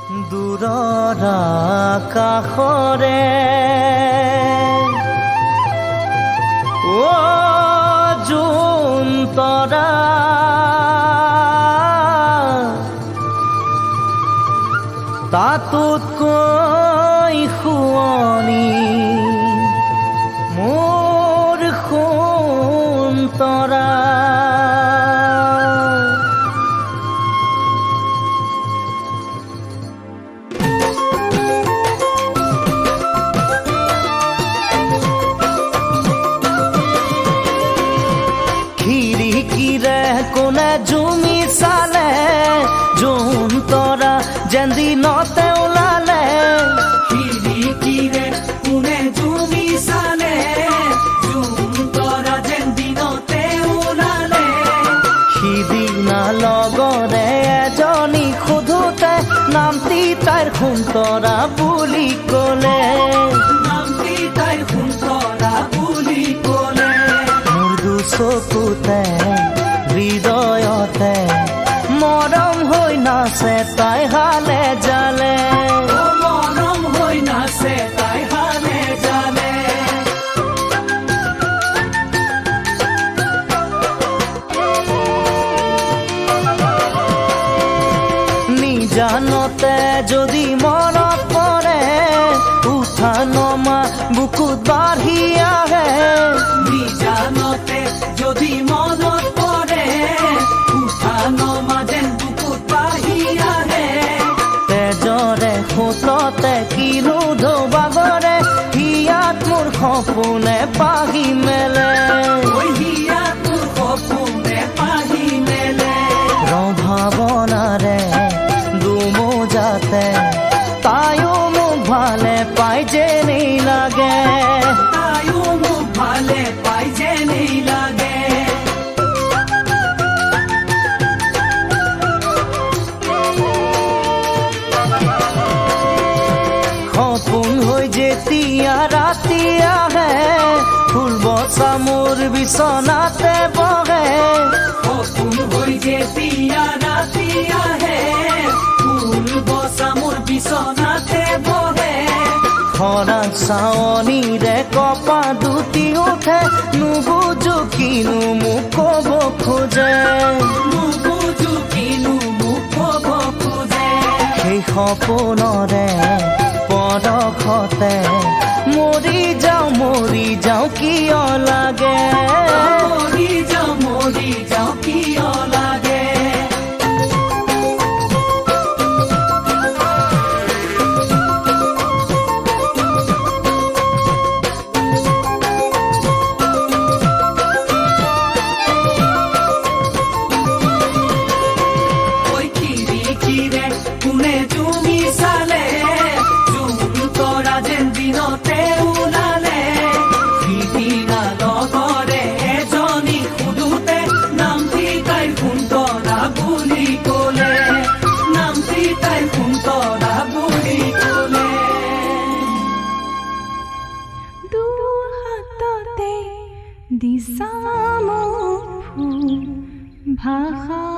দূৰৰ আকাশৰে জোন তৰা তাতোতকৈ শুৱনি মোৰ সোণ তৰা খিৰিকীৰে কোনে জুমি চালে জোন তৰা যেন দিনতে ওলালে খিৰিকীৰে কোনে জুমি চালে জোন তৰা যেন দিনতে ওলালে সিদিনা লগৰে এজনী সোধোতে নামটি তাইৰ সোণ তৰা বুলি ক'লে নামটি তাইৰ সোণ তৰা বুলি ক'লে মোৰ দুচকুতে হৃদয়তে মৰম হৈ নাচে তাই হালে জালে মৰম হৈ নাচে তাই হালে জালে নিজানতে যদি মনত পৰে উঠা নমা বুকুত বাঢ়ি আহে নিজানতে যদি মনত পৰে উঠা নমা যেন বুকুত বাঢ়ি আহে তেজৰে সোঁততে কিনো ধোবাগৰে হিয়াত মোৰ সপোনে পাহি মেলে হিয়াত মোৰ সপোনে পাহি মেলে ৰভাৱনাৰে দুমোজাতে তাইও মোক ভালে পাই যেনেই লাগে তাইও মোক ভালে পাই যেনেই লাগে সপোন হৈ যেতিয়া ৰাতি আহে ফুল বচা মোৰ বিচনাতে বহে সপোন হৈ যেতিয়া ৰাতি আহে ফুল বচা মোৰ বিচনাতে বহে খৰাং চাৱনিৰে কপা দুটি উঠে নুবুজো কিনো মোক ক'ব খোজে নুবুজো কিনো মোক ক'ব খোজে সেই সপোনৰে পৰশতে মৰি যাওঁ কিয় লাগে মৰি যাওঁ কিয় লাগে কোনে জুমি চালে জোন তৰা যেন দিনতে ওলালে সিদিনা লগৰে এজনী সোধোতে নামটি তাইৰ সোণ তৰা বুলি ক'লে নামটি তাইৰ সোণ তৰা বুলি ক'লে দুহাততে দিছা মোক ভাষা